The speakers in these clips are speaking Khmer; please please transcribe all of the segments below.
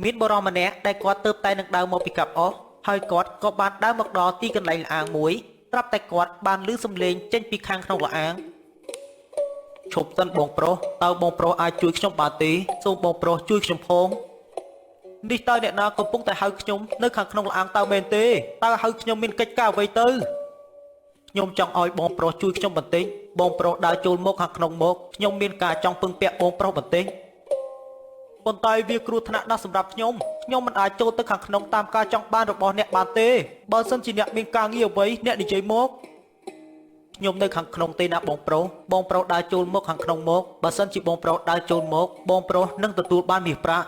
មានបរិមម្នាក់ដែលគាត់ទៅតែនឹងដើរមកពីកាប់អស់ហើយគាត់ក៏បានដើរមកដល់ទីកន្លែងលអាងមួយត្រាប់តែគាត់បានឮសំឡេងចេញពីខាងក្នុងលអាងឈប់សិនបងប្រុសតើបងប្រុសអាចជួយខ្ញុំបានទេសូមបងប្រុសជួយខ្ញុំផងនេះតើអ្នកណាកំពុងតែហៅខ្ញុំនៅខាងក្នុងលអាងតើមែនទេតើហៅខ្ញុំមានកិច្ចការអ្វីទៅខ្ញុំចង់ឲ្យបងប្រុសជួយខ្ញុំបន្តិចបងប្រុសដើរចូលមកខាងក្នុងមកខ្ញុំមានការចង់ពឹងពាក់បងប្រុសបន្តិចប៉ុន្តែវាគ្រោះថ្នាក់ណាស់សម្រាប់ខ្ញុំមិនអាចចូលទៅខាងក្នុងតាមការចង់បានរបស់អ្នកបានទេបើសិនជាអ្នកមានការងារអ្វីអ្នកនិយាយមកខ្ញុំនៅខាងក្នុងទេណាបងប្រុសដើរចូលមកខាងក្នុងមកបើសិនជាបងប្រុសដើរចូលមកបងប្រុសនឹងទទួលបានមាសប្រាក់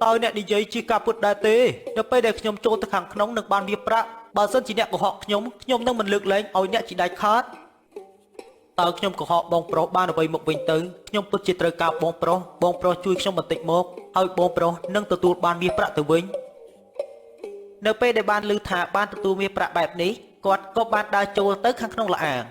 តើអ្នកនិយាយជាការពិតដែរទេនៅពេលដែលខ្ញុំចូលទៅខាងក្នុងនឹងបានមាសប្រាក់បើសិនជាអ្នកកុហកខ្ញុំនឹងមិនលើកលែងឲ្យអ្នកជាដាច់ខាតតើខ្ញុំកុហកបងប្រុសបានអ្វីមកវិញទៅខ្ញុំពិតជាត្រូវការបងប្រុសជួយខ្ញុំបន្តិចមកហើយបងប្រុសនឹងទទួលបានមាសប្រាក់ទៅវិញនៅពេលដែលបានឮថាបានទទួលមាសប្រាក់បែបនេះគាត់ក៏បានដើរចូលទៅខាងក្នុងលអាង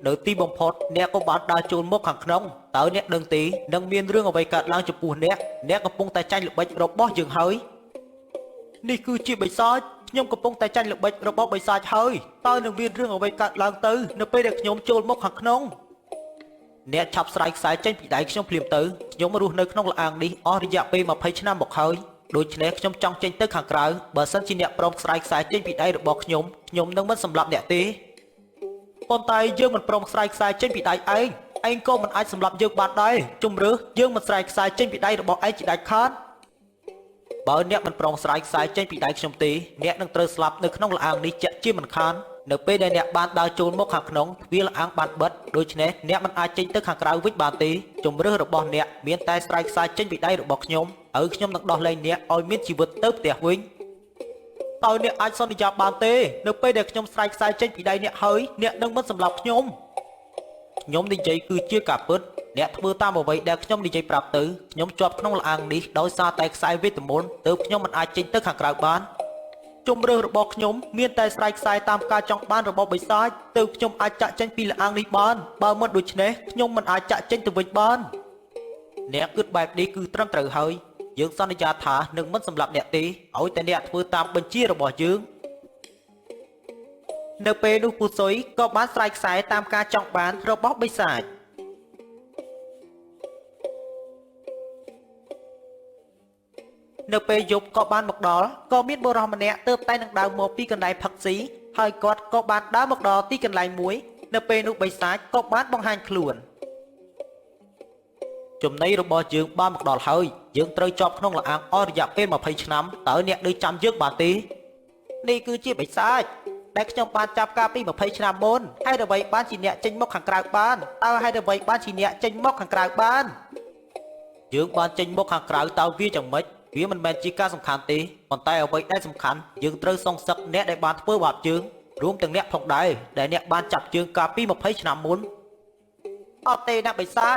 នៅទីបំផុតអ្នកក៏បានដើរចូលមកខាងក្នុងតើអ្នកដឹងទេនឹងមានរឿងអ្វីកើតឡើងចំពោះអ្នកកំពុងតែចាញ់ល្បិចរបស់យើងហើយនេះគឺជាបិសាចខ្ញុំកំពុងតែចាញ់ល្បិចរបស់បិសាចហើយតើនឹងមានរឿងអ្វីកើតឡើងទៅនៅពេលដែលខ្ញុំចូលមកខាងក្នុងអ្នកឆាប់ស្រែកខ្សែចេញពីដៃខ្ញុំភ្លាមទៅខ្ញុំរស់នៅក្នុងលអាងនេះអស់រយៈពេល20ឆ្នាំមកហើយដូច្នេះខ្ញុំចង់ចេញទៅខាងក្រៅបើសិនជាអ្នកព្រមស្រែកខ្សែចេញពីដៃរបស់ខ្ញុំនឹងមិនសម្លាប់អ្នកទេប៉ុន្តែយើងមិនព្រមស្រែកខ្សែចេញពីដៃឯងក៏មិនអាចសម្លាប់យើងបានដែរជំរឿយើងមិនស្រែកខ្សែចេញពីដៃរបស់ឯងជាដាច់ខាតបើអ្នកមិនព្រមស្រែកខ្សែចេញពីដៃខ្ញុំទេអ្នកនឹងត្រូវស្លាប់នៅក្នុងលអាងនេះជាក់ជាមិនខាននៅពេលដែលអ្នកបានដើរចូលមកខាងក្នុងទ្វារលអាងបានបិទដូច្នេះអ្នកមិនអាចចេញទៅខាងក្រៅវិញបានទេជំរឿរបស់អ្នកមានតែស្រែកខ្សែចេញពីដៃរបស់ខ្ញុំហើយខ្ញុំនឹងដោះលែងអ្នកឲ្យមានជីវិតទៅផ្ទះវិញតើអ្នកអាចសន្យាបានទេនៅពេលដែលខ្ញុំស្រែកខ្សែចេញពីដៃអ្នកហើយអ្នកនឹងមិនសម្លាប់ខ្ញុំនិយាយគឺជាការពិតអ្នកធ្វើតាមអ្វីដែលខ្ញុំនិយាយប្រាប់ទៅខ្ញុំជាប់ក្នុងលអាងនេះដោយសារតែខ្សែវេទមន្តទើបខ្ញុំមិនអាចចេញទៅខាងក្រៅបានជំរឿរបស់ខ្ញុំមានតែស្រែកខ្សែតាមការចង់បានរបស់បិសាចទើបខ្ញុំអាចចាក់ចេញពីលអាងនេះបានបើមិនដូច្នេះខ្ញុំមិនអាចចាក់ចេញទៅវិញបានអ្នកគិតបែបនេះគឺត្រឹមត្រូវហើយយើងសន្យាថានឹងមិនសម្លាប់អ្នកទេឲ្យតែអ្នកធ្វើតាមបញ្ជារបស់យើងនៅពេលនោះពូស៊ុយក៏បានស្រែកខ្សែតាមការចង់បានរបស់បិសាចនៅពេលយប់ក៏បានមកដល់ក៏មានបុរសម្នាក់ទើបតែនឹងដើរមកពីកន្លែងផឹកស៊ីហើយគាត់ក៏បានដើរមកដល់ទីកន្លែងមួយនៅពេលនោះបិសាចក៏បានបង្ហាញខ្លួនចំណីរបស់យើងបានមកដល់ហើយយើងត្រូវជាប់ក្នុងលអាងអស់រយៈពេល20ឆ្នាំតើអ្នកនៅចាំយើងបានទេនេះគឺជាបិសាចដែលខ្ញុំបានចាប់កាលពី20ឆ្នាំមុនហើយអ្វីបានជាអ្នកចេញមកខាងក្រៅបានតើហើយអ្វីបានជាអ្នកចេញមកខាងក្រៅបានយើងបានចេញមកខាងក្រៅតើវាយ៉ាងម៉េចវាមិនមែនជាការសំខាន់ទេប៉ុន្តែអ្វីដែលសំខាន់យើងត្រូវសងសឹកអ្នកដែលបានធ្វើបាបយើងរួមទាំងអ្នកផងដែរដែលអ្នកបានចាប់យើងកាលពី20ឆ្នាំមុនអត់ទេណាបិសា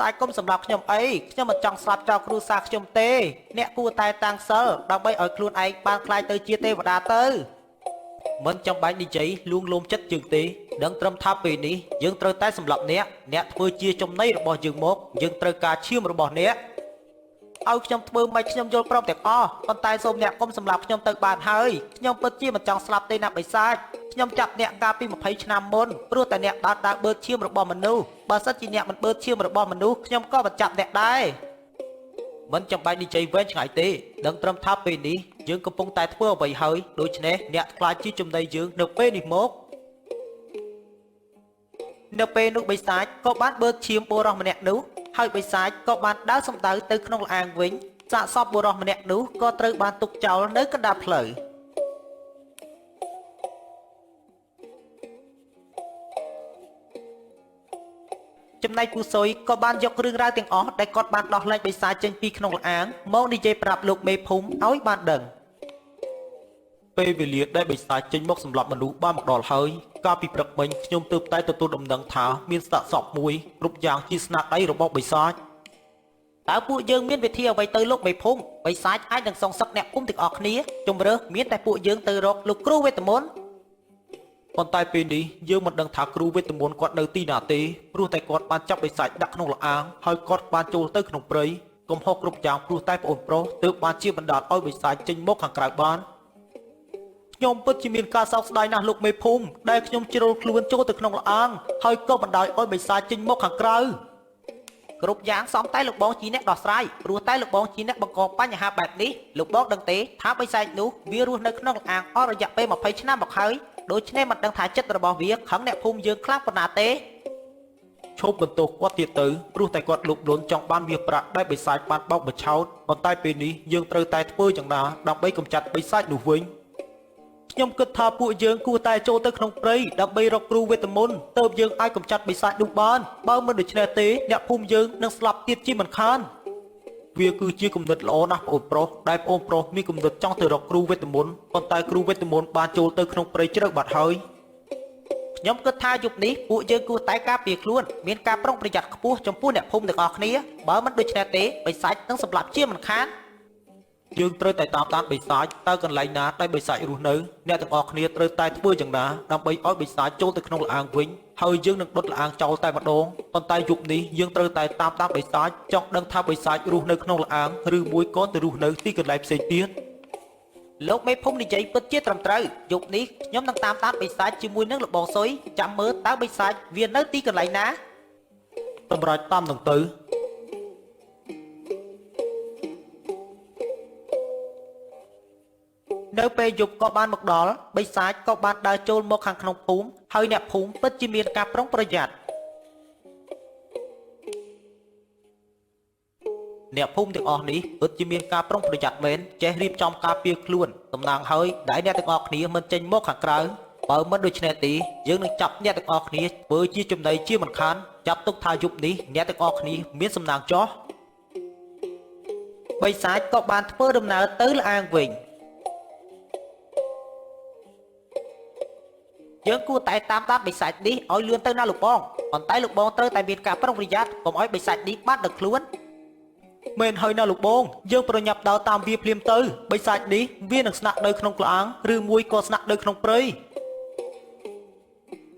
ចកុំសម្រាប់ខ្ញុំអីខ្ញុំមិនចង់ស្លាប់ចោលគ្រួសារខ្ញុំទេអ្នកគួរតែតាំងសិលដើម្បីឲ្យខ្លួនឯងបានក្លាយទៅជាទេវតាទៅមិនចាំបាច់និយាយលួងលោមចិត្តយើងទេដឹងត្រឹមថាពេលនេះយើងត្រូវតែសម្លាប់អ្នកធ្វើជាចំណីរបស់យើងមកយើងត្រូវការឈាមរបស់អ្នកឲ្យខ្ញុំធ្វើមិនខ្ញុំយល់ព្រមទាំងអស់ប៉ុន្តែសូមអ្នកកុំសម្លាប់ខ្ញុំទៅបានហើយខ្ញុំពិតជាមិនចង់ស្លាប់ទេណាបិសាចខ្ញុំចាប់អ្នកកាលពី20ឆ្នាំមុនព្រោះតែអ្នកបានដើរបឺតឈាមរបស់មនុស្សបើសិនជាអ្នកមិនបឺតឈាមរបស់មនុស្សខ្ញុំក៏មិនចាប់អ្នកដែរមិនចាំបាច់និយាយវែងឆ្ងាយទេដឹងត្រឹមថាពេលនេះយើងកំពុងតែធ្វើអ្វីហើយដូច្នេះអ្នកខ្លាចជាចំណីយើងនៅពេលនេះមកនៅពេលនោះបិសាចក៏បានបឺតឈាមបុរសម្នាក់នោះហើយបិសាចក៏បានដើរសំដៅទៅក្នុងលអាងវិញសាកសពបុរសម្នាក់នោះក៏ត្រូវបានទុកចោលនៅកណ្ដាលផ្លូវចំណែកពូស៊ុយក៏បានយករឿងរ៉ាវទាំងអស់ដែលគាត់បានដោះលែងបិសាចចេញពីក្នុងលអាងមកនិយាយប្រាប់លោកមេភូមិឲ្យបានដឹងពេលវេលាដែលបិសាចចេញមកសម្លាប់មនុស្សបានមកដល់ហើយកាលពីព្រឹកមិញខ្ញុំទើបតែទទួលដំណឹងថាមានស្នាក់សពមួយគ្រប់យ៉ាងជាស្នាដៃរបស់បិសាច តើពួកយើងមានវិធីអ្វីទៅលោកមេភូមិបិសាចអាចនឹងសងសឹកអ្នកភូមិទាំងអស់គ្នាជំរឿមានតែពួកយើងទៅរកលោកគ្រូវេទមន្តប៉ុន្តែពេលនេះយើងមិនដឹងថាគ្រូវេទមន្តគាត់នៅទីណាទេព្រោះតែគាត់បានចាប់បិសាចដាក់ក្នុងលអាងហើយគាត់បានចូលទៅក្នុងព្រៃកំហុសគ្រប់យ៉ាងព្រោះតែប្អូនប្រុសទើបបានជាបណ្ដាលឲ្យបិសាចចេញមកខាងក្រៅបានខ្ញុំពិតជាមានការសោកស្ដាយណាស់លោកមេភូមិដែលខ្ញុំជ្រុលខ្លួនចូលទៅក្នុងលអាងហើយក៏បណ្ដាលឲ្យបិសាចចេញមកខាងក្រៅគ្រប់យ៉ាងសំតែលោកបងជាអ្នកដោះស្រាយព្រោះតែលោកបងជាអ្នកបង្កបញ្ហាបែបនេះលោកបងដឹងទេថាបិសាចនោះវារស់នៅក្នុងលអាងអស់រយៈពេល20ឆ្នាំមកហើយដូច្នេះមិនដឹងថាចិត្តរបស់វាខឹងអ្នកភូមិយើងខ្លាំងប៉ុណ្ណាទេឈប់បន្ទោសគាត់ទៀតទៅព្រោះតែគាត់លោកលន់ចង់បានវាប្រាក់ដែលបិសាចបានបោកបញ្ឆោតប៉ុន្តែពេលនេះយើងត្រូវតែធ្វើយ៉ាងណាដើម្បីកម្ចាត់បិសាចនោះវិញខ្ញុំគិតថាពួកយើងគួរតែចូលទៅក្នុងព្រៃដើម្បីរកគ្រូវេទមន្តទើបយើងអាចកម្ចាត់បិសាចនោះបានបើមិនដូច្នេះទេអ្នកភូមិយើងនឹងស្លាប់ទៀតជាមិនខានវាគឺជាគំនិតល្អណាស់ប្អូនប្រុសដែលប្អូនប្រុសមានគំនិតចង់ទៅរកគ្រូវេទមន្តប៉ុន្តែគ្រូវេទមន្តបានចូលទៅក្នុងព្រៃជ្រៅបាត់ហើយខ្ញុំគិតថាយប់នេះពួកយើងគួរតែការពារខ្លួនមានការប្រុងប្រយ័ត្នខ្ពស់ចំពោះអ្នកភូមិទាំងអស់គ្នាបើមិនដូច្នេះទេបិសាចនឹងសម្លាប់ជាមិនខានយើងត្រូវតែតាមដានបិសាចតើកន្លែងណាដែលបិសាចរស់នៅអ្នកទាំងអស់គ្នាត្រូវតែធ្វើយ៉ាងណាដើម្បីឲ្យបិសាចចូលទៅក្នុងលអាងវិញហើយយើងនឹងដុតលអាងចោលតែម្ដងប៉ុន្តែយប់នេះយើងត្រូវតែតាមដានបិសាចចង់ដឹងថាបិសាចរស់នៅក្នុងលអាងឬមួយក៏ទៅរស់នៅទីកន្លែងផ្សេងទៀតលោកមេភូមិនិយាយពិតជាត្រឹមត្រូវយប់នេះខ្ញុំនឹងតាមដានបិសាចជាមួយនឹងលោកបងសុយចាំមើលតើបិសាចវានៅទីកន្លែងណាសម្រាប់តាមនឹងទៅនៅពេលយប់ក៏បានមកដល់បិសាចក៏បានដើរចូលមកខាងក្នុងភូមិហើយអ្នកភូមិពិតជាមានការប្រុងប្រយ័ត្នអ្នកភូមិទាំងអស់នេះពិតជាមានការប្រុងប្រយ័ត្នមែនចេះរៀបចំការពារខ្លួនតំណាងហើយដែលអ្នកទាំងអស់គ្នាមិនចេញមកខាងក្រៅបើមិនដូច្នេះទេយើងនឹងចាប់អ្នកទាំងអស់គ្នាធ្វើជាចំណីជាមិនខានចាប់ទុកថាយប់នេះអ្នកទាំងអស់គ្នាមានសំណាងចោះបិសាចក៏បានធ្វើដំណើរទៅលអាងវិញយើងគួរតែតាមដានបិសាចនេះឲ្យលឿនទៅណាលោកបងប៉ុន្តែលោកបងត្រូវតែមានការប្រុងប្រយ័ត្នកុំឲ្យបិសាចនេះបាត់ដល់ខ្លួនមែនហើយណាលោកបងយើងប្រញាប់ដើរតាមវាភ្លាមទៅបិសាចនេះវានឹងស្នាក់នៅក្នុងក្លាងឬមួយក៏ស្នាក់នៅក្នុងព្រៃ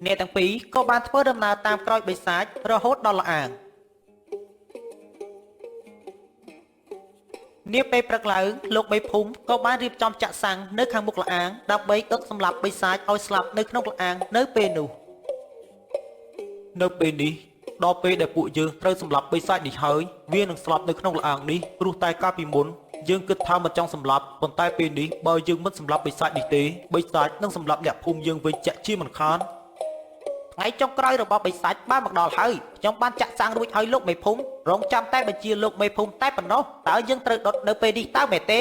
អ្នកទាំងពីរក៏បានធ្វើដំណើរតាមក្រោយបិសាចរហូតដល់លអាងនាពេលព្រឹកឡើងលោកមេភូមិក៏បានរៀបចំចាក់សាំងនៅខាងមុខលអាងដើម្បីដឹកសម្លាប់បិសាចឲ្យស្លាប់នៅក្នុងលអាងនៅពេលនោះនៅពេលនេះដល់ពេលដែលពួកយើងត្រូវសម្លាប់បិសាចនេះហើយវានឹងស្លាប់នៅក្នុងលអាងនេះព្រោះតែកាលពីមុនយើងគិតថាមិនចង់សម្លាប់ប៉ុន្តែពេលនេះបើយើងមិនសម្លាប់បិសាចនេះទេបិសាចនឹងសម្លាប់អ្នកភូមិយើងវិញចាក់ជាមិនខានថ្ងៃចុងក្រោយរបស់បិសាចបានមកដល់ហើយខ្ញុំបានចាក់សាំងរួចហើយលោកមេភូមិរងចាំតែបញ្ជាលោកមេភូមិតែប៉ុណ្ណោះតើយើងត្រូវដុតនៅពេលនេះតើមែនទេ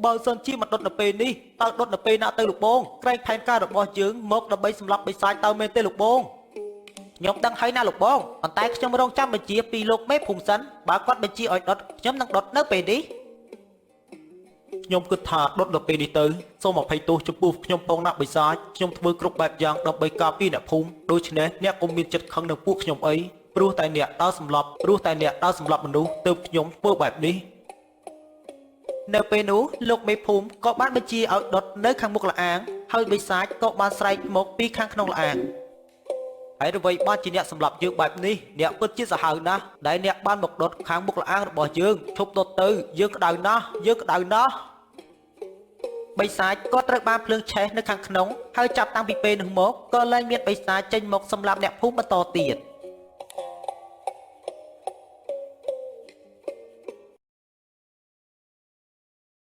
បើសិនជាមិនដុតនៅពេលនេះតើដុតនៅពេលណាទៅលោកបងក្រែងផែនការរបស់យើងមកដើម្បីសម្លាប់បិសាចតើមែនទេលោកបងខ្ញុំដឹងហើយណាលោកបងប៉ុន្តែខ្ញុំរងចាំបញ្ជាពីលោកមេភូមិសិនបើគាត់បញ្ជាឲ្យដុតខ្ញុំនឹងដុតនៅពេលនេះខ្ញុំគិតថាដុតដល់ពេលនេះទៅសូមអភ័យទោសចំពោះខ្ញុំផងណាបិសាចខ្ញុំធ្វើគ្រប់បែបយ៉ាងដើម្បីការពារអ្នកភូមិដូច្នេះអ្នកកុំមានចិត្តខឹងនឹងពួកខ្ញុំអីព្រោះតែអ្នកដើរសម្លាប់មនុស្សទើបខ្ញុំធ្វើបែបនេះនៅពេលនោះលោកមេភូមិក៏បានបញ្ជាឲ្យដុតនៅខាងមុខលអាងហើយបិសាចក៏បានស្រែកមកពីខាងក្នុងលអាងហើយអ្វីបានជាអ្នកសម្លាប់យើងបែបនេះអ្នកពិតជាសាហាវណាស់ដែលអ្នកបានមកដុតខាងមុខលអាងរបស់យើងឈប់ដុតទៅយើងក្តៅណាស់បិសាចក៏ត្រូវបានភ្លើងឆេះនៅខាងក្នុងហើយចាប់តាំងពីពេលនោះមកក៏លែងមានបិសាចចេញមកសម្លាប់អ្នកភូមិបន្តទៀត